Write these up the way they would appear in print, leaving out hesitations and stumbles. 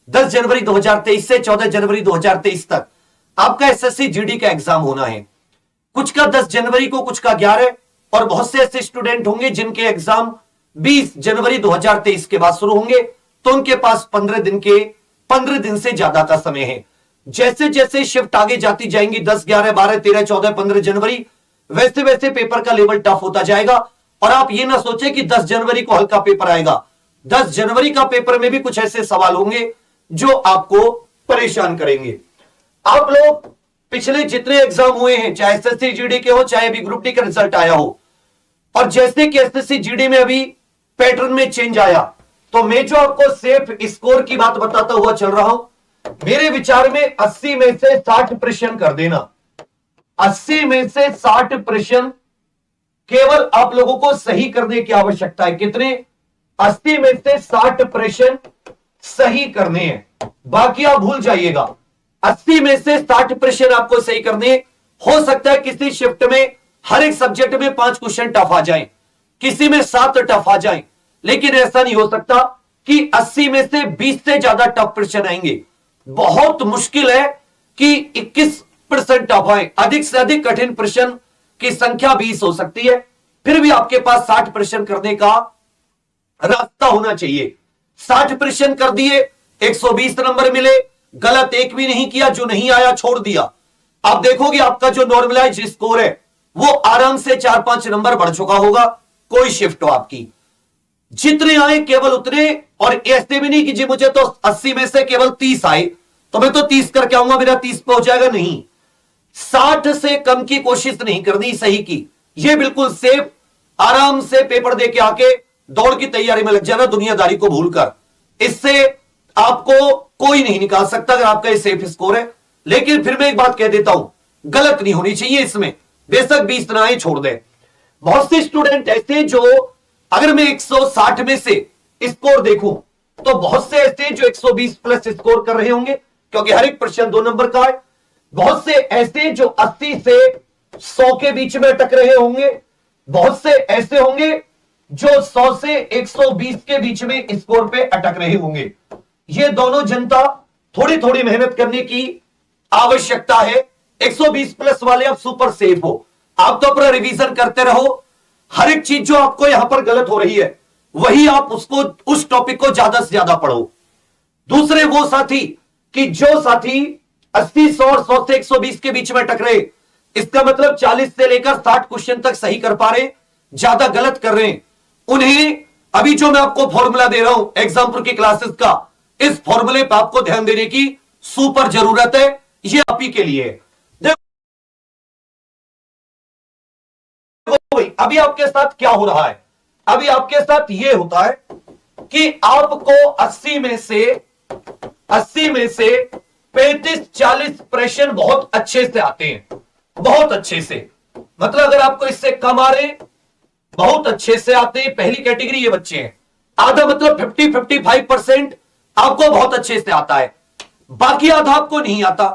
10 जनवरी 2023 से 14 जनवरी 2023 तक आपका एसएससी जीडी का एग्जाम होना है। कुछ का 10 जनवरी को, कुछ का 11, और बहुत से ऐसे स्टूडेंट होंगे जिनके एग्जाम 20 जनवरी 2023 के बाद शुरू होंगे, तो उनके पास 15 दिन से ज्यादा का समय है। जैसे जैसे शिफ्ट आगे जाती जाएंगी 10, 11, 12, 13, 14, 15 जनवरी, वैसे वैसे पेपर का लेवल टफ होता जाएगा। और आप ये ना सोचे कि 10 जनवरी को हल्का पेपर आएगा। 10 जनवरी का पेपर में भी कुछ ऐसे सवाल होंगे जो आपको परेशान करेंगे। आप लोग पिछले जितने एग्जाम हुए हैं, चाहे एसएससी जीडी के हो, चाहे अभी ग्रुप डी का रिजल्ट आया हो, और जैसे कि एसएससी जीडी में अभी पैटर्न में चेंज आया, तो मैं जो आपको सेफ स्कोर की बात बताता हुआ चल रहा हूं, मेरे विचार में 80 में से 60 प्रश्न कर देना। 80 में से 60 प्रश्न केवल आप लोगों को सही करने की आवश्यकता है। कितने? 80 में से 60 प्रश्न सही करने हैं, बाकी आप भूल जाइएगा। 80 में से 60 प्रश्न आपको सही करने। हो सकता है किसी शिफ्ट में हर एक सब्जेक्ट में 5 क्वेश्चन टफ आ जाएं, किसी में 7 टफ आ जाएं, लेकिन ऐसा नहीं हो सकता कि 80 में से 20 से ज्यादा टफ प्रश्न आएंगे। बहुत मुश्किल है कि 21% टफ आए। अधिक से अधिक कठिन प्रश्न की संख्या 20 हो सकती है, फिर भी आपके पास 60 प्रश्न करने का रास्ता होना चाहिए। 60 प्रश्न कर दिए, 120 नंबर मिले, गलत एक भी नहीं किया, जो नहीं आया छोड़ दिया। आप देखोगे आपका जो नॉर्मलाइज स्कोर है वो आराम से 4-5 नंबर बढ़ चुका होगा, कोई शिफ्ट हो आपकी। जितने आए केवल उतने, और ऐसे भी नहीं कि जी मुझे तो 80 में से केवल 30 आए तो मैं तो 30 करके आऊंगा, मेरा 30 पे हो जाएगा। नहीं, 60 से कम की कोशिश नहीं करनी सही की। ये बिल्कुल सेफ, आराम से पेपर दे के आके दौड़ की तैयारी में लग जाना, दुनियादारी को भूलकर। इससे आपको कोई नहीं निकाल सकता अगर आपका ये सेफ स्कोर है। लेकिन फिर मैं एक बात कह देता हूं, गलत नहीं होनी चाहिए इसमें, बेशक 20 ना आए छोड़ दे। बहुत से स्टूडेंट ऐसे जो, अगर मैं 160 में से स्कोर देखूं तो बहुत से ऐसे जो 120 प्लस स्कोर कर रहे होंगे, क्योंकि हर एक प्रश्न 2 नंबर का है। बहुत से ऐसे जो 80 से 100 के बीच में अटक रहे होंगे, बहुत से ऐसे होंगे जो 100 से 120 के बीच में स्कोर पे अटक रहे होंगे। ये दोनों जनता थोड़ी थोड़ी मेहनत करने की आवश्यकता है। 120 प्लस वाले आप सुपर सेफ हो, आप तो अपना रिवीजन करते रहो। हर एक चीज जो आपको यहां पर गलत हो रही है वही आप उसको, उस टॉपिक को ज्यादा से ज्यादा पढ़ो। दूसरे वो साथी कि जो साथी 80, 100 और 100 से 120 के बीच में अटक रहे, इसका मतलब 40 से लेकर 60 क्वेश्चन तक सही कर पा रहे, ज्यादा गलत कर रहे हैं, उन्हें अभी जो मैं आपको फॉर्मूला दे रहा हूं एग्जाम्पल की क्लासेस का, इस फॉर्मूले पर आपको ध्यान देने की सुपर जरूरत है। ये आप ही के लिए है। अभी आपके साथ क्या हो रहा है? अभी आपके साथ यह होता है कि आपको 80 में से 35-40 प्रश्न बहुत अच्छे से आते हैं, बहुत अच्छे से। मतलब अगर आपको इससे कम आ रहे, बहुत अच्छे से आते हैं, पहली कैटेगरी ये बच्चे हैं। आधा मतलब 50-55% आपको बहुत अच्छे से आता है, बाकी आधा आपको नहीं आता।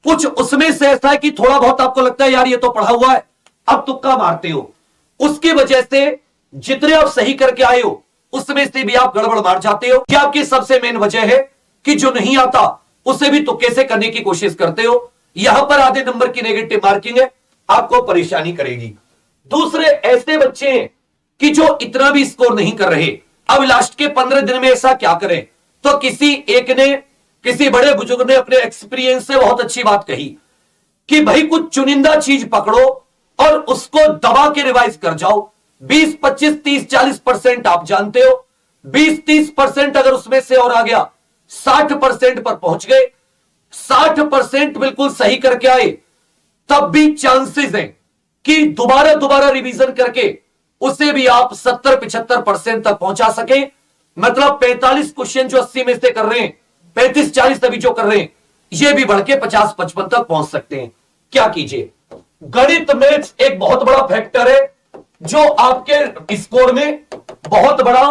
कुछ उसमें से ऐसा है कि थोड़ा बहुत आपको लगता है यार ये तो पढ़ा हुआ है, अब तुक्का मारते हो। उसकी वजह से जितने आप सही करके आए हो उसमें से भी आप गड़बड़ मार जाते हो। क्या आपकी सबसे मेन वजह है कि जो नहीं आता उसे भी तुक्के से करने की कोशिश करते हो। यहां पर आधे नंबर की नेगेटिव मार्किंग है, आपको परेशानी करेगी। दूसरे ऐसे बच्चे हैं कि जो इतना भी स्कोर नहीं कर रहे। अब लास्ट के 15 दिन में ऐसा क्या करें? तो किसी एक ने, किसी बड़े बुजुर्ग ने अपने एक्सपीरियंस से बहुत अच्छी बात कही कि भाई कुछ चुनिंदा चीज पकड़ो और उसको दबा के रिवाइज कर जाओ। 20, 25, 30, 40% आप जानते हो, 20-30% अगर उसमें से और आ गया, 60% पर पहुंच गए, 60% बिल्कुल सही करके आए, तब भी चांसेस हैं कि दोबारा रिवीजन करके उसे भी आप 70-75% तक पहुंचा सके। मतलब 45 क्वेश्चन जो 80 में से कर रहे हैं, 35-40 अभी जो कर रहे हैं, ये भी बढ़ के 50-55 तक पहुंच सकते हैं। क्या कीजिए? गणित मैथ्स एक बहुत बड़ा फैक्टर है जो आपके स्कोर में बहुत बड़ा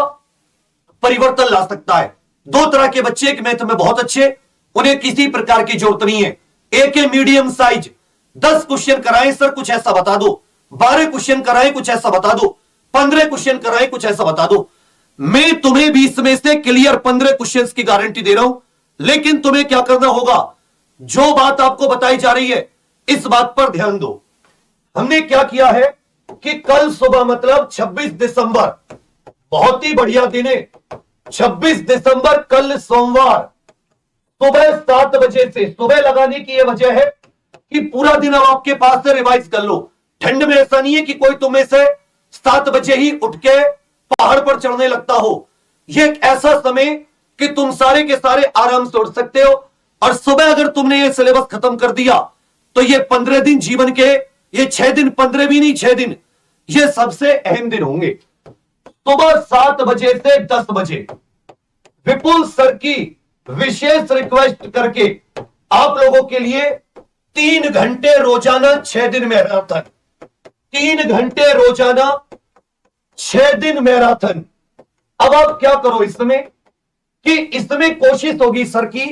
परिवर्तन ला सकता है। 2 तरह के बच्चे, एक मैथ में बहुत अच्छे, उन्हें किसी प्रकार की जरूरत नहीं है। एक है मीडियम साइज, 10 क्वेश्चन कराएं सर कुछ ऐसा बता दो, 12 क्वेश्चन कराएं कुछ ऐसा बता दो, 15 क्वेश्चन कराएं कुछ ऐसा बता दो। मैं तुम्हें 20 में से क्लियर 15 क्वेश्चन की गारंटी दे रहा हूं, लेकिन तुम्हें क्या करना होगा, जो बात आपको बताई जा रही है इस बात पर ध्यान दो। हमने क्या किया है कि कल सुबह मतलब 26 दिसंबर, बहुत ही बढ़िया दिन है, 26 दिसंबर कल सोमवार सुबह 7 बजे से, सुबह लगाने की यह वजह है कि पूरा दिन अब आपके पास से रिवाइज कर लो। ठंड में ऐसा नहीं है कि कोई तुम्हें से 7 बजे ही उठ के पहाड़ पर चढ़ने लगता हो। यह एक ऐसा समय कि तुम सारे के सारे आराम से उठ सकते हो, और सुबह अगर तुमने ये सिलेबस खत्म कर दिया तो ये 15 दिन जीवन के, ये 6 दिन, 15 भी नहीं 6 दिन, ये सबसे अहम दिन होंगे। सुबह 7 बजे से 10 बजे विपुल सर की विशेष रिक्वेस्ट करके आप लोगों के लिए 3 घंटे रोजाना 6 दिन मैराथन, 3 घंटे रोजाना 6 दिन मैराथन। अब आप क्या करो इसमें कि इसमें कोशिश होगी सर की